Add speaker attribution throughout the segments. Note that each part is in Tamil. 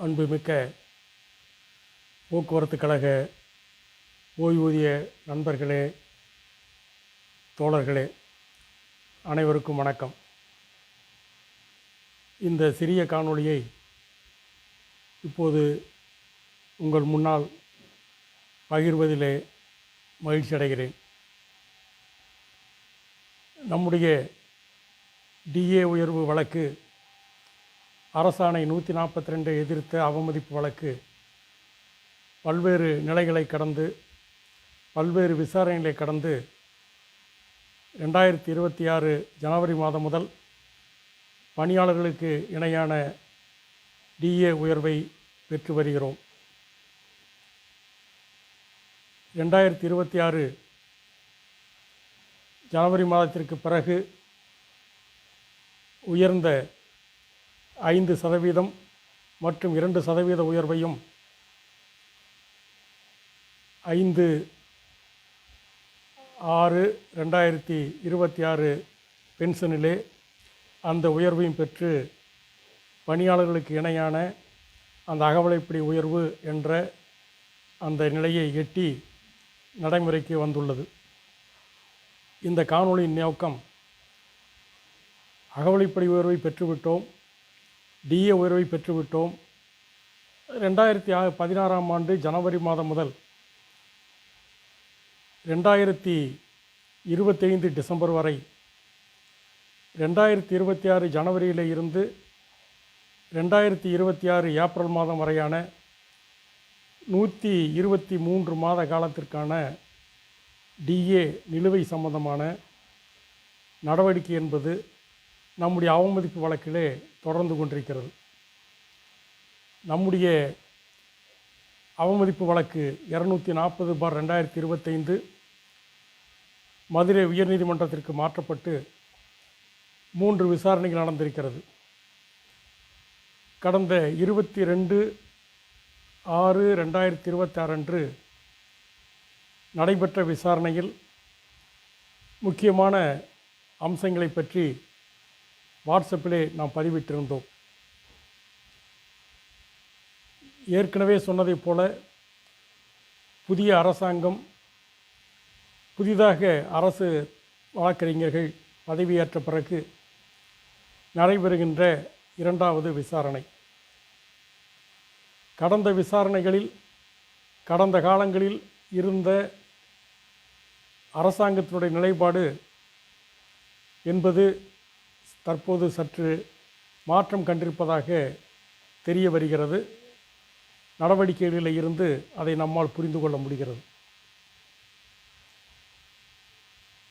Speaker 1: அன்புமிக்க போக்குவரத்து கழக ஓய்வூதிய நண்பர்களே, தோழர்களே, அனைவருக்கும் வணக்கம். இந்த சிறிய காணொளியை இப்போது உங்கள் முன்னால் பகிர்வதிலே மகிழ்ச்சி அடைகிறேன். நம்முடைய டிஏ உயர்வு வழக்கு, அரசாணை 142 எதிர்த்த அவமதிப்பு வழக்கு பல்வேறு நிலைகளை கடந்து, பல்வேறு விசாரணைகளை கடந்து 2026 ஜனவரி மாதம் முதல் பணியாளர்களுக்கு இணையான டிஏ உயர்வை பெற்று வருகிறோம். 2026 ஜனவரி மாதத்திற்கு பிறகு உயர்ந்த 5% மற்றும் 2% உயர்வையும் 5/6/2026 பென்ஷனிலே அந்த உயர்வையும் பெற்று பணியாளர்களுக்கு இணையான அந்த அகவலைப்படி உயர்வு என்ற அந்த நிலையை எட்டி நடைமுறைக்கு வந்துள்ளது. இந்த காணொளியின் நோக்கம், அகவலைப்படி உயர்வை பெற்றுவிட்டோம், டிஏ உயர்வை பெற்றுவிட்டோம். 2016 ஆண்டு ஜனவரி மாதம் முதல் 2025 டிசம்பர் வரை, 2026 ஜனவரியில் இருந்து 2026 ஏப்ரல் மாதம் வரையான 123 மாத காலத்திற்கான டிஏ நிலுவை சம்பந்தமான நடவடிக்கை என்பது நம்முடைய அவமதிப்பு வழக்கிலே தொடர்ந்து கொண்டிருக்கிறது. நம்முடைய அவமதிப்பு வழக்கு 240/2025 மதுரை உயர்நீதிமன்றத்திற்கு மாற்றப்பட்டு 3 விசாரணைகள் நடந்திருக்கிறது. கடந்த 22/6/2026 அன்று நடைபெற்ற விசாரணையில் முக்கியமான அம்சங்களை பற்றி வாட்ஸ்அப்பிலே நாம் பதிவிட்டிருந்தோம். ஏற்கனவே சொன்னதைப் போல, புதிய அரசாங்கம், புதிதாக அரசு வழக்கறிஞர்கள் பதவியேற்ற பிறகு நடைபெறுகின்ற 2வது விசாரணை. கடந்த விசாரணைகளில், கடந்த காலங்களில் இருந்த அரசாங்கத்தினுடைய நிலைப்பாடு என்பது தற்போது சற்று மாற்றம் கண்டிருப்பதாக தெரிய வருகிறது. நடவடிக்கைகளில் இருந்து அதை நம்மால் புரிந்து கொள்ள முடிகிறது.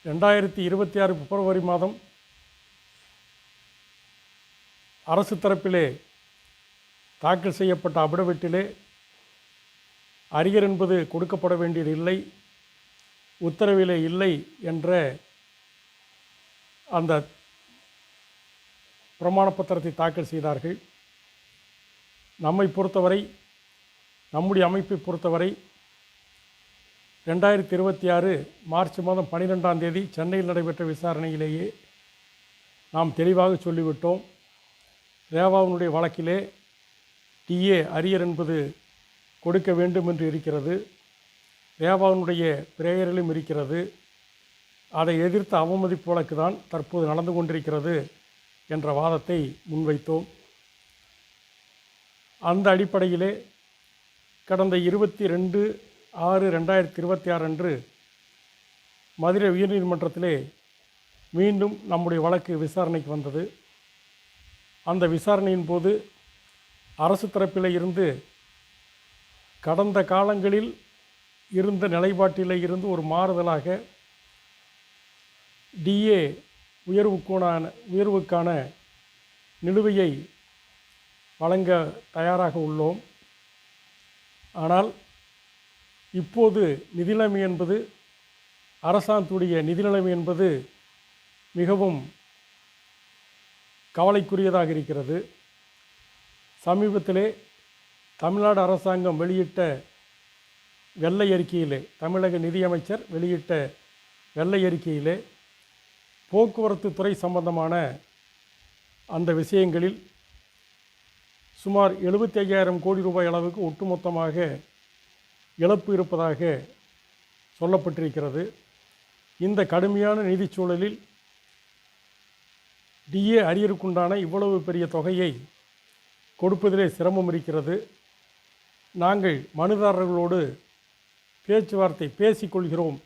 Speaker 1: 2026 பிப்ரவரி மாதம் அரசு தரப்பிலே தாக்கல் செய்யப்பட்ட அபிடவிட்டிலே அரியர் என்பது கொடுக்கப்பட வேண்டியது இல்லை, உத்தரவிலே இல்லை என்ற அந்த பிரமாண பத்திரத்தை தாக்கல் செய்தார்கள். நம்மை பொறுத்தவரை, நம்முடைய அமைப்பை பொறுத்தவரை 2026 மார்ச் மாதம் 12ஆம் தேதி சென்னையில் நடைபெற்ற விசாரணையிலேயே நாம் தெளிவாக சொல்லிவிட்டோம். ரேவாவினுடைய வழக்கிலே டிஏ அரியர் என்பது கொடுக்க வேண்டும் என்று இருக்கிறது, ரேவாவினுடைய பிரேயரிலும் இருக்கிறது. அதை எதிர்த்த அவமதிப்பு வழக்கு தான் தற்போது நடந்து கொண்டிருக்கிறது என்ற வாதத்தை முன்வைத்தோம். அந்த அடிப்படையிலே கடந்த 22/6/2026 அன்று மதுரை உயர்நீதிமன்றத்திலே மீண்டும் நம்முடைய வழக்கு விசாரணைக்கு வந்தது. அந்த விசாரணையின் போது அரசு தரப்பில் இருந்து கடந்த காலங்களில் இருந்த நிலைப்பாட்டிலே இருந்து ஒரு மாறுதலாக டிஏ உயர்வுக்கான நிலுவையை வழங்க தயாராக உள்ளோம். ஆனால் இப்போது நிதிநிலைமை என்பது, அரசாங்கத்துடைய நிதிநிலைமை என்பது மிகவும் கவலைக்குரியதாக இருக்கிறது. சமீபத்திலே தமிழ்நாடு அரசாங்கம் வெளியிட்ட வெள்ளை அறிக்கையிலே, தமிழக நிதியமைச்சர் வெளியிட்ட வெள்ளை அறிக்கையிலே போக்குவரத்து துறை சம்பந்தமான அந்த விஷயங்களில் சுமார் 75,000 கோடி ரூபாய் அளவுக்கு ஒட்டுமொத்தமாக இழப்பு இருப்பதாக சொல்லப்பட்டிருக்கிறது. இந்த கடுமையான நிதிச் சூழலில் டிஏ அரியருக்குண்டான இவ்வளவு பெரிய தொகையை கொடுப்பதிலே சிரமம் இருக்கிறது. நாங்கள் மனுதாரர்களோடு பேச்சுவார்த்தை பேசிக்கொள்கிறோம்,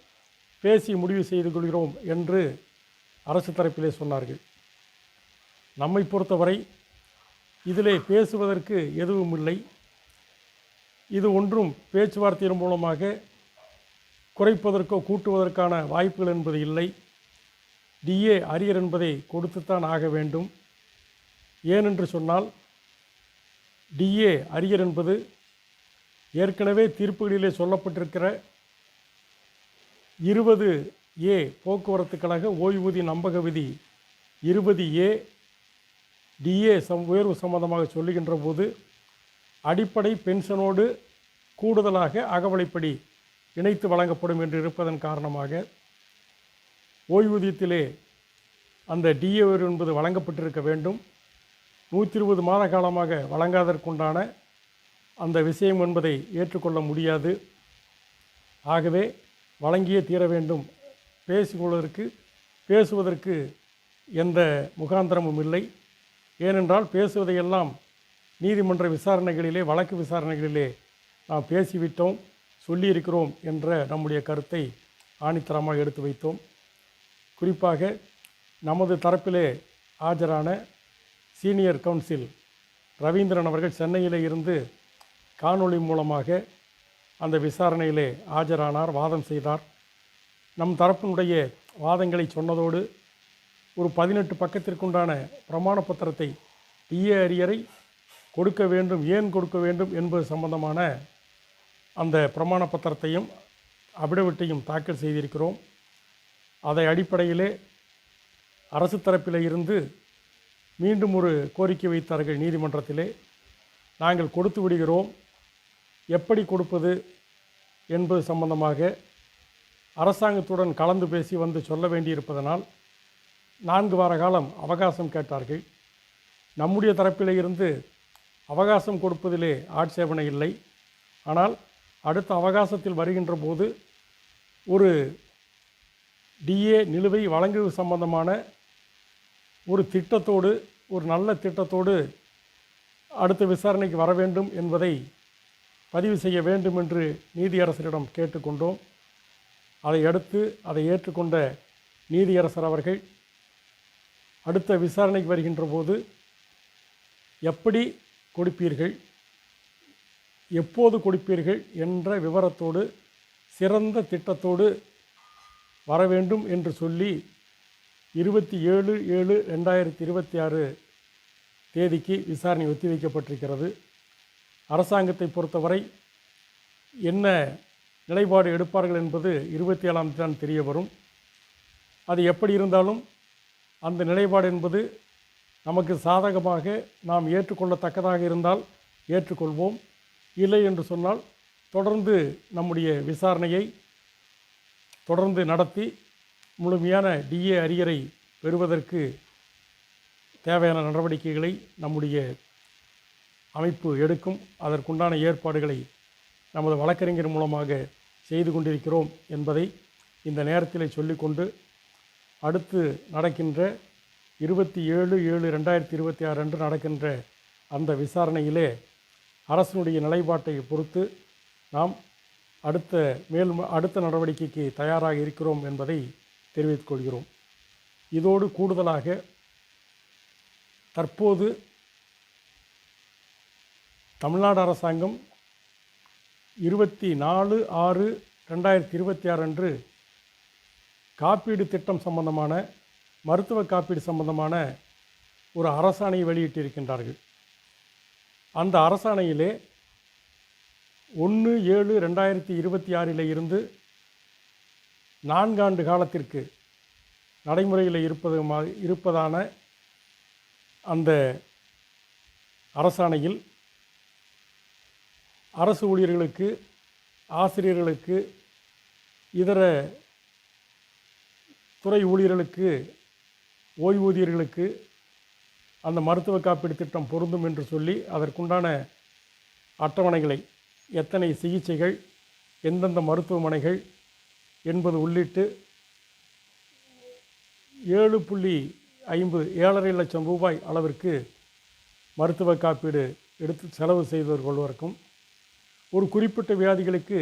Speaker 1: பேசி முடிவு செய்து கொள்கிறோம் என்று அரசு தரப்பிலே சொன்னார்கள். நம்மை பொறுத்தவரை இதிலே பேசுவதற்கு எதுவும் இல்லை. இது ஒன்றும் பேச்சுவார்த்தையின் மூலமாக குறைப்பதற்கோ கூட்டுவதற்கான வாய்ப்புகள் என்பது இல்லை. டிஏ அரியர் என்பதை கொடுத்துத்தான் ஆக வேண்டும். ஏனென்று சொன்னால் டிஏ அரியர் என்பது ஏற்கனவே தீர்ப்புகளிலே சொல்லப்பட்டிருக்கிற 20A போக்குவரத்து கழக ஓய்வூதிய நம்பக விதி 20A டிஏ உயர்வு சம்பந்தமாக சொல்லுகின்ற போது அடிப்படை பென்ஷனோடு கூடுதலாக அகவலைப்படி இணைத்து வழங்கப்படும் என்று இருப்பதன் காரணமாக ஓய்வூதியத்திலே அந்த டிஏ உயர்வு என்பது வழங்கப்பட்டிருக்க வேண்டும். 120 மாத காலமாக வழங்காதற்குண்டான அந்த விஷயம் என்பதை ஏற்றுக்கொள்ள முடியாது. ஆகவே வழங்கியே தீர வேண்டும். பேசுவதற்கு எந்த முகாந்திரமும் இல்லை. ஏனென்றால் பேசுவதையெல்லாம் நீதிமன்ற விசாரணைகளிலே, வழக்கு விசாரணைகளிலே நாம் பேசிவிட்டோம், சொல்லியிருக்கிறோம் என்ற நம்முடைய கருத்தை ஆணித்தரமாக எடுத்து வைத்தோம். குறிப்பாக நமது தரப்பிலே ஆஜரான சீனியர் கவுன்சில் ரவீந்திரன் அவர்கள் சென்னையிலே இருந்து காணொளி மூலமாக அந்த விசாரணையிலே ஆஜரானார், வாதம் செய்தார். நம் தரப்பினுடைய வாதங்களை சொன்னதோடு ஒரு 18 பக்கத்திற்குண்டான பிரமாண பத்திரத்தை டிஏ அரியரை கொடுக்க வேண்டும், ஏன் கொடுக்க வேண்டும் என்பது சம்பந்தமான அந்த பிரமாண பத்திரத்தையும் அபிடவிட்டையும் தாக்கல் செய்திருக்கிறோம். அதை அடிப்படையிலே அரசு தரப்பில் இருந்து மீண்டும் ஒரு கோரிக்கை வைத்தார்கள் நீதிமன்றத்திலே. நாங்கள் கொடுத்து விடுகிறோம், எப்படி கொடுப்பது என்பது சம்பந்தமாக அரசாங்கத்துடன் கலந்து பேசி வந்து சொல்ல வேண்டியிருப்பதனால் 4 வார காலம் அவகாசம் கேட்டார்கள். நம்முடைய தரப்பில் இருந்து அவகாசம் கொடுப்பதிலே ஆட்சேபனை இல்லை. ஆனால் அடுத்த அவகாசத்தில் வருகின்ற போது ஒரு டிஏ நிலுவை வழங்குவது சம்பந்தமான ஒரு திட்டத்தோடு, ஒரு நல்ல திட்டத்தோடு அடுத்த விசாரணைக்கு வர வேண்டும் என்பதை பதிவு செய்ய வேண்டும் என்று நீதியரசரிடம் கேட்டுக்கொண்டோம். அதை அடுத்து அதை ஏற்றுக்கொண்ட நீதியரசர் அவர்கள் அடுத்த விசாரணைக்கு வருகின்ற போது எப்படி கொடுப்பீர்கள், எப்போது கொடுப்பீர்கள் என்ற விவரத்தோடு சிறந்த திட்டத்தோடு வர வேண்டும் என்று சொல்லி 27/7/2026 தேதிக்கு விசாரணை ஒத்திவைக்கப்பட்டிருக்கிறது. அரசாங்கத்தை பொறுத்தவரை என்ன நிலைப்பாடு எடுப்பார்கள் என்பது 27ஆம் தேதி தான் தெரிய வரும். அது எப்படி இருந்தாலும் அந்த நிலைப்பாடு என்பது நமக்கு சாதகமாக நாம் ஏற்றுக்கொள்ளத்தக்கதாக இருந்தால் ஏற்றுக்கொள்வோம். இல்லை என்று சொன்னால் தொடர்ந்து நம்முடைய விசாரணையை தொடர்ந்து நடத்தி முழுமையான டிஏ அரியரை பெறுவதற்கு தேவையான நடவடிக்கைகளை நம்முடைய அமைப்பு எடுக்கும். அதற்குண்டான ஏற்பாடுகளை நமது வழக்கறிஞர் மூலமாக செய்து கொண்டிருக்கிறோம் என்பதை இந்த நேரத்தில் சொல்லிக்கொண்டு, அடுத்து நடக்கின்ற 27/7/2026 அன்று நடக்கின்ற அந்த விசாரணையிலே அரசினுடைய நிலைப்பாட்டை பொறுத்து நாம் அடுத்த நடவடிக்கைக்கு தயாராக இருக்கிறோம் என்பதை தெரிவித்துக் கொள்கிறோம். இதோடு கூடுதலாக தற்போது தமிழ்நாடு அரசாங்கம் 24/6/2026 அன்று காப்பீடு திட்டம் சம்பந்தமான, மருத்துவ காப்பீடு சம்பந்தமான ஒரு அரசாணையை வெளியிட்டிருக்கின்றார்கள். அந்த அரசாணையிலே 1/7/2026 இருந்து 4 ஆண்டு காலத்திற்கு நடைமுறையில் இருப்பதான அந்த அரசாணையில் அரசு ஊழியர்களுக்கு, ஆசிரியர்களுக்கு, இதர துறை ஊழியர்களுக்கு, ஓய்வூதியர்களுக்கு, அந்த மருத்துவ காப்பீடு திட்டம் பொருந்தும் என்று சொல்லி அதற்குண்டான அட்டவணைகளை, எத்தனை சிகிச்சைகள், எந்தெந்த மருத்துவமனைகள் என்பது உள்ளிட்டு 7.5 லட்சம் ரூபாய் அளவிற்கு மருத்துவ காப்பீடு எடுத்து செலவு செய்து கொள்வதற்கும், ஒரு குறிப்பிட்ட வியாதிகளுக்கு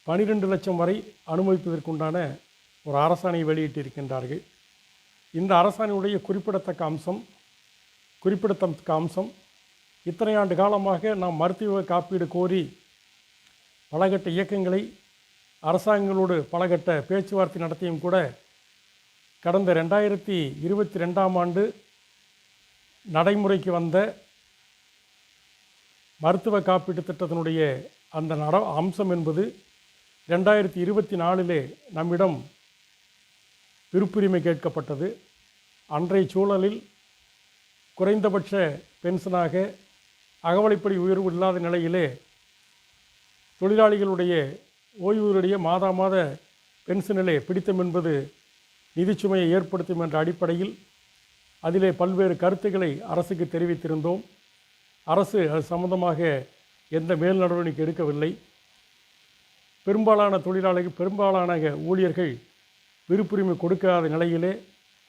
Speaker 1: 12 லட்சம் வரை அனுமதிப்பதற்குண்டான ஒரு அரசாணை வெளியிட்டிருக்கின்றார்கள். இந்த அரசாணையுடைய குறிப்பிடத்தக்க அம்சம் இத்தனை ஆண்டு காலமாக நாம் மருத்துவ காப்பீடு கோரி பலகட்ட இயக்கங்களை அரசாங்கங்களோடு பலகட்ட பேச்சுவார்த்தை நடத்தியும் கூட கடந்த 2022ஆம் ஆண்டு நடைமுறைக்கு வந்த மருத்துவ காப்பீட்டு திட்டத்தினுடைய அந்த அம்சம் என்பது 2024 நம்மிடம் விருப்புரிமை கேட்கப்பட்டது. அன்றைய சூழலில் குறைந்தபட்ச பென்ஷனாக அகவலைப்படி உயர்வு இல்லாத நிலையிலே தொழிலாளிகளுடைய ஓய்வூதிய மாத பென்ஷனிலே பிடித்தம் என்பது நிதிச்சுமையை ஏற்படுத்தும் என்ற அடிப்படையில் அதிலே பல்வேறு கருத்துக்களை அரசுக்கு தெரிவித்திருந்தோம். அரசு அது சம்பந்தமாக எந்த மேல் நடவடிக்கை எடுக்கவில்லை. பெரும்பாலான ஊழியர்கள் விருப்புரிமை கொடுக்காத நிலையிலே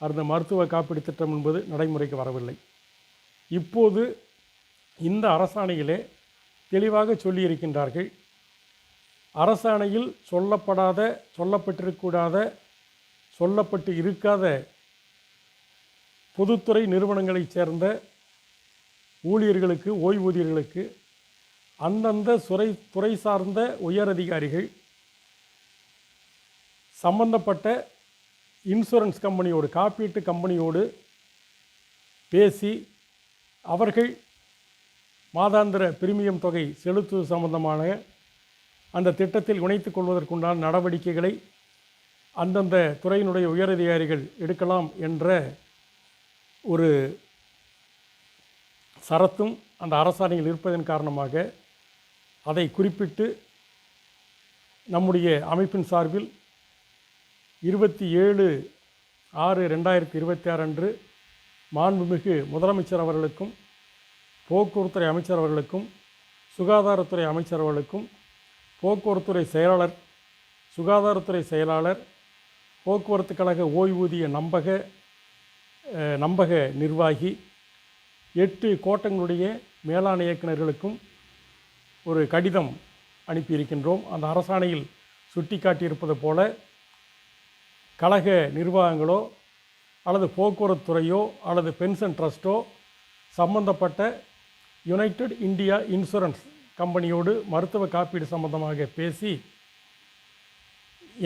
Speaker 1: அந்த மருத்துவ காப்பீடு திட்டம் என்பது நடைமுறைக்கு வரவில்லை. இப்போது இந்த அரசாணையிலே தெளிவாக சொல்லியிருக்கின்றார்கள். அரசாணையில் சொல்லப்பட்டு இருக்காத பொதுத்துறை நிறுவனங்களைச் சேர்ந்த ஊழியர்களுக்கு, ஓய்வூதியர்களுக்கு அந்தந்த துறை சார்ந்த உயர் அதிகாரிகள் சம்பந்தப்பட்ட இன்சூரன்ஸ் கம்பெனியோடு, காப்பீட்டு கம்பெனியோடு பேசி அவர்கள் மாதாந்திர பிரீமியம் தொகை செலுத்துவது சம்பந்தமான அந்த திட்டத்தில் இணைத்துக் கொள்வதற்குண்டான நடவடிக்கைகளை அந்தந்த துறையினுடைய உயரதிகாரிகள் எடுக்கலாம் என்ற ஒரு சரத்தும் அந்த அரசாணையில் இருப்பதன் காரணமாக அதை குறிப்பிட்டு நம்முடைய அமைப்பின் சார்பில் 27/6/2026 அன்று மாண்புமிகு முதலமைச்சர் அவர்களுக்கும், போக்குவரத்துறை அமைச்சர் அவர்களுக்கும், சுகாதாரத்துறை அமைச்சர் அவர்களுக்கும், போக்குவரத்துறை செயலாளர், சுகாதாரத்துறை செயலாளர், போக்குவரத்து கழக ஓய்வூதிய நம்பக நிர்வாகி, 8 கோட்டங்களுடைய மேலாண் இயக்குநர்களுக்கும் ஒரு கடிதம் அனுப்பியிருக்கின்றோம். அந்த அரசாணையில் சுட்டிக்காட்டியிருப்பது போல கழக நிர்வாகங்களோ அல்லது போக்குவரத்து துறையோ அல்லது பென்ஷன் ட்ரஸ்ட்டோ சம்பந்தப்பட்ட யுனைடெட் இந்தியா இன்சூரன்ஸ் கம்பெனியோடு மருத்துவ காப்பீடு சம்பந்தமாக பேசி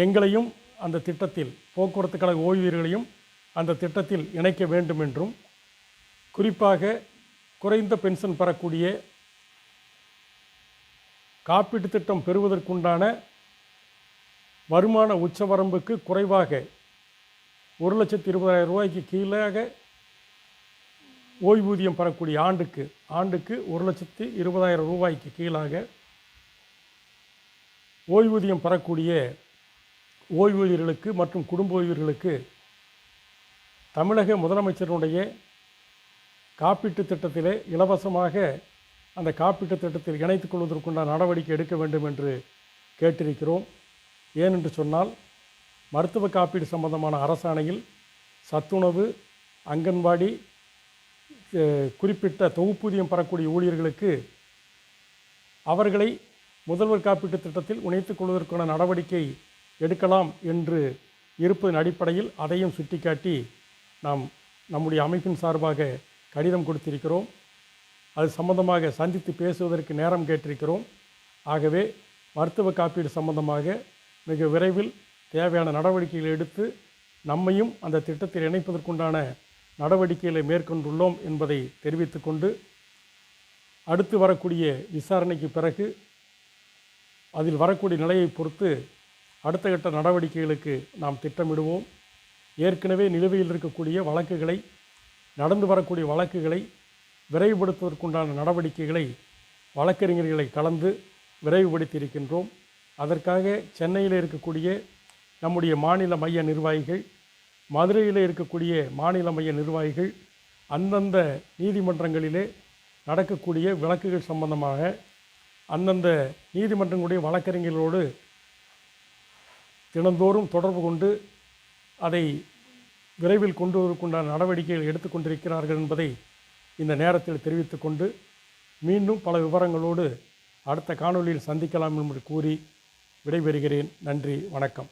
Speaker 1: எங்களையும் அந்த திட்டத்தில், போக்குவரத்து கழக ஓய்வூதியர்களையும் அந்த திட்டத்தில் இணைக்க வேண்டும் என்றும், குறிப்பாக குறைந்த பென்ஷன் பெறக்கூடிய காப்பீட்டு திட்டம் பெறுவதற்குண்டான வருமான உச்சவரம்புக்கு குறைவாக 1,20,000 ரூபாய்க்கு கீழாக ஓய்வூதியம் பெறக்கூடிய ஆண்டுக்கு 1,20,000 ரூபாய்க்கு கீழாக ஓய்வூதியம் பெறக்கூடிய ஓய்வூதியர்களுக்கு மற்றும் குடும்ப ஓய்வூதியர்களுக்கு தமிழக முதலமைச்சருடைய காப்பீட்டு திட்டத்திலே இலவசமாக அந்த காப்பீட்டு திட்டத்தில் இணைத்துக் கொள்வதற்குண்டான நடவடிக்கை எடுக்க வேண்டும் என்று கேட்டிருக்கிறோம். ஏனென்று சொன்னால், மருத்துவ காப்பீடு சம்பந்தமான அரசாணையில் சத்துணவு, அங்கன்வாடி, குறிப்பிட்ட தொகுப்பூதியம் பெறக்கூடிய ஊழியர்களுக்கு அவர்களை முதல்வர் காப்பீட்டு திட்டத்தில் இணைத்துக் கொள்வதற்கான நடவடிக்கை எடுக்கலாம் என்று இருப்பதன் அடிப்படையில் அதையும் சுட்டிக்காட்டி நாம் நம்முடைய அமைப்பின் சார்பாக கடிதம் கொடுத்திருக்கிறோம். அது சம்பந்தமாக சந்தித்து பேசுவதற்கு நேரம் கேட்டிருக்கிறோம். ஆகவே மருத்துவ காப்பீடு சம்பந்தமாக மிக விரைவில் தேவையான நடவடிக்கைகளை எடுத்து நம்மையும் அந்த திட்டத்தில் இணைப்பதற்குண்டான நடவடிக்கைகளை மேற்கொண்டுள்ளோம் என்பதை தெரிவித்துக்கொண்டு, அடுத்து வரக்கூடிய விசாரணைக்கு பிறகு அதில் வரக்கூடிய நிலையை பொறுத்து அடுத்த கட்ட நடவடிக்கைகளுக்கு நாம் திட்டமிடுவோம். ஏற்கனவே நிலுவையில் இருக்கக்கூடிய வழக்குகளை, நடந்து வரக்கூடிய வழக்குகளை விரைவுபடுத்துவதற்குண்டான நடவடிக்கைகளை வழக்கறிஞர்களை கலந்து விரைவுபடுத்தி இருக்கின்றோம். அதற்காக சென்னையில் இருக்கக்கூடிய நம்முடைய மாநில மைய நிர்வாகிகள், மதுரையில் இருக்கக்கூடிய மாநில மைய நிர்வாகிகள் அந்தந்த நீதிமன்றங்களிலே நடக்கக்கூடிய வழக்குகள் சம்பந்தமாக அந்தந்த நீதிமன்றங்களுடைய வழக்கறிஞர்களோடு தினந்தோறும் தொடர்பு கொண்டு அதை விரைவில் கொண்டு வருவதற்குண்டான நடவடிக்கைகள் எடுத்துக்கொண்டிருக்கிறார்கள் என்பதை இந்த நேரத்தில் தெரிவித்துக்கொண்டு மீண்டும் பல விவரங்களோடு அடுத்த காணொளியில் சந்திக்கலாம் என்று கூறி விடைபெறுகிறேன். நன்றி, வணக்கம்.